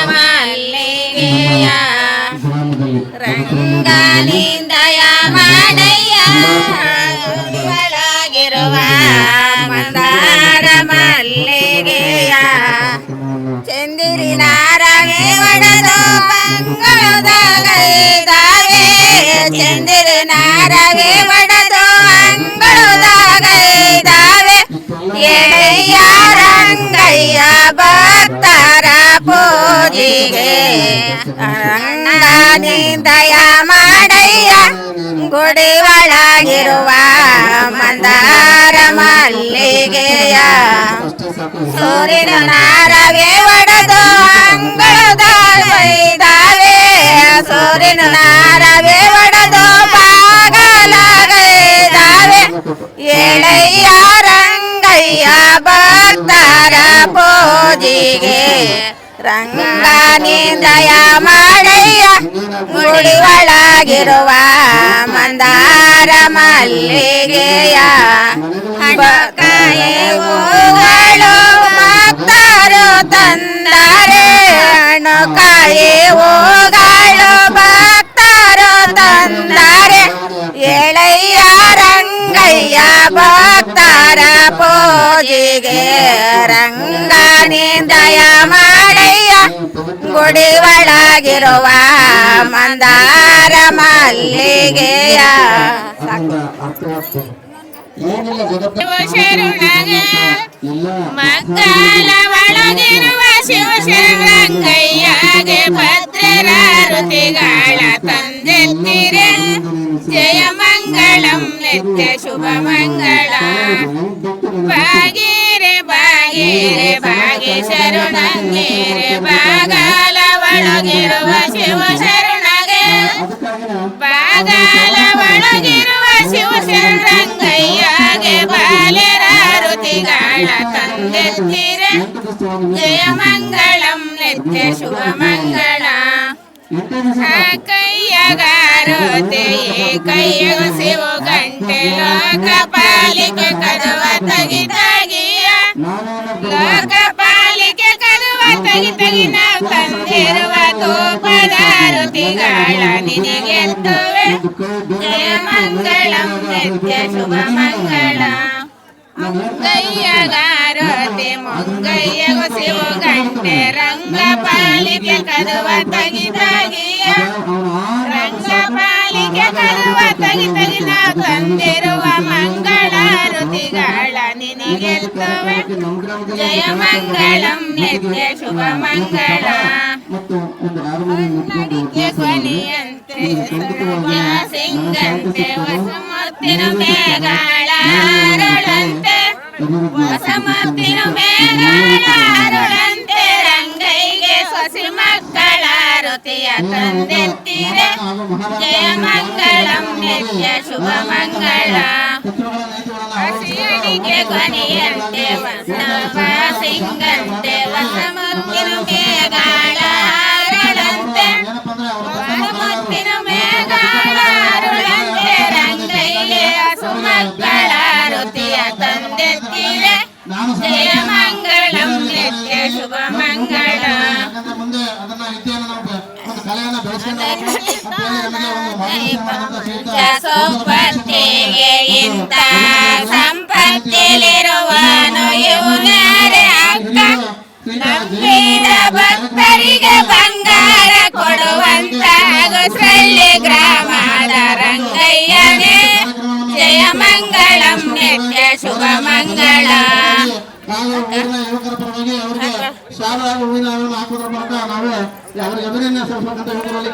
ಮಲ್ಲಿಗೆಯ ರಂಗನಿಂದಯ ಮಾಡಯ್ಯ ಒಳಗಿರುವ ಮಂದಾರ ಮಲ್ಲಿಗೆಯ ಚಂದಿರಿನಾರವೇ ಒಡೆದು ಅಂಗಳದಾಗೈದಾವೆ ಚಂದಿರಿನಾರವೇ ಒಡೆದು ಅಂಗಳದಾಗೈದಾವೆ ಎಳೆಯ ರಂಗಯ್ಯ ಭಕ್ತರ ಪೂಜಿಗೆ ರಂಗನಿಂದಯ ಮಾಡಯ್ಯ ಗುಡಿ ಒಳಗಿರುವ ಮಂದಾರ ಮಲ್ಲಿಗೆಯ ಸೂರ್ಯನ ನಾರವೇ ಒಡೆದು ಅಂಗಳದಾಗೈದಾವೆ ಸೂರ್ಯನ ನಾರವೇ ಒಡೆದು ಬಾಗಲಾಗೈದಾವೆ ಎಳೆಯ ರಂಗಯ್ಯ ಭಕ್ತರ ಪೂಜಿಗೆ ರಂಗನಿಂದಯ ಮಾಡಯ್ಯ ಗುಡಿ ಒಳಗಿರುವ ಮಂದಾರ ಮಲ್ಲಿಗೆಯ ಕಾಯೆ ಹೂಗಳು ಭಕ್ತರು ತಂದರೆ ಹಣ್ಣು ಕಾಯೆ ಹೂಗಳು ಭಕ್ತರು ತಂದರೆ ಎಳೆಯ ರಂಗಯ್ಯ ಭಕ್ತರ ಪೂಜಿಗೆ ರಂಗನಿಂದಯ ಮಾಡಯ್ಯ ಗುಡಿ ಒಳಗಿರುವ ಮಂದಾರ ಮಲ್ಲಿಗೆಯ ಶರಣಗೆ ಮಕ್ಕಳ ಒಳಗಿರುವ ಶಿವಶರಣಯ್ಯಗೆ ಭದ್ರರಾರುತಿಗಳ ತಂದೆತ್ತಿರೆ ಜಯ ಮಂಗಳಂ ನಿತ್ಯ ಶುಭ ಮಂಗಳ ಬಾಗಿರೆ ಬಾಗಿರೆ ಬಾಗಿ ಶರಣಂಗಿರೆ ಬಾಗಲ ಒಳಗಿರುವ ಶಿವಶರಣಗೆ ಬಾಗಲ ಒಳಗಿರುವ ಶಿವಶರಣಯ್ಯಗೆ ಬಾಲೆರಾರುತಿಗಳ ತಂದೆತ್ತಿರೆ ಜಯ ಮಂಗಳಂ ನಿತ್ಯ ಶುಭ ಮಂಗಳ ಕೈಯಗಾರತೆ ಕೈಯಗ ಶಿವ ಗಂಟೆ ಲೋಕಪಾಲಿಕೆ ಕದವ ತಗಿತಾಗಿಯ ಲೋಕಪಾಲಿಕೆ ಕದವ ತಗಿ ನಾವು ತಂದಿರುವ ತೋಪದಾರುತಿಗಳ ನಿನಗೆತ್ತುವೆ ಜಯ ಮಂಗಳಂ ನಿತ್ಯ ಶುಭ ಮಂಗಳ ಮಂಗಯ್ಯಗಾರತೆ ಮಂಗಯ್ಯಗ ಶಿವ ಗಂಟೆ ರಂಗಪಾಲಿಕೆ ಕದವ ತಗಿತಾಗಿಯ ರಂಗಪಾಲಿಕೆ ಕದವ ತಗಿ ನಾವು ತಂದಿರುವ ಮಂಗಳಾರುತಿಗಳ ನಿನಗೆತ್ತುವೆ ಜಯ ಮಂಗಳಂ ನಿತ್ಯ ಶುಭ ಮಂಗಳ ಕೊನೆಯಂತೆ ಸಿಂಗಂತೆ ವಸಮತ್ತಿನ ಮೇಘಾಳಾರುಳಂತೆ ವಸಮತ್ತಿನ ಮೇಘಾಳಾರುಳಂತೆ ರಂಗೈಗೆ ಸೊಸಿ ಮಕ್ಕಳಾರುತಿಯ ತಂದೆತ್ತಿರೆ ಜಯ ಮಂಗಳಂ ನಿತ್ಯ ಶುಭ ಮಂಗಳ ಹಸಿಯಡಿಗೆ ಕೊನೆಯಂತೆ ವಸವ ಸಿಂಗಂತೆ ವಸಮತ್ತಿನ ಮೇಘಾಳಾರುಳಂತೆ ವಸಮತ್ತಿನ ಮೇಘಾಳಾರುಳಂತೆ ರಂಗೈಗೆ ಹಸು ಮಕ್ಕಳಾರುತಿಯ ತಂದೆತ್ತಿರೆ ಜಯ ಮಂಗಳಂ ನಿತ್ಯ ಶುಭ ಮಂಗಳ ಸಂಪತ್ತಿಗೆ ಇಂಥ ಸಂಪತ್ತಿಲಿರುವನು ಇವನಾರೆ ಅಕ್ಕ ನಂಬಿದ ಭಕ್ತರಿಗೆ ಬಂಗಾರ ಕೊಡುವಂತ ಗುಸ್ರಳ್ಳಿ ಗ್ರಾಮದ ರಂಗಯ್ಯನೇ ಜಯ ಮಂಗಳಂ ನಿತ್ಯ ಶುಭ ಮಂಗಳ ಯುವಕರ ಪರವಾಗಿ ಅವರಿಗೆ ಶಾಲಾ ಹೂವಿನ ಹಾಕೋದ್ರ ಮೂಲಕ ನಾವು ಅವರಿಗೆ ಅಭಿನಂದನೆ ಸಲ್ಲಿಸಬೇಕಂತ ಯುವಕರಲ್ಲಿ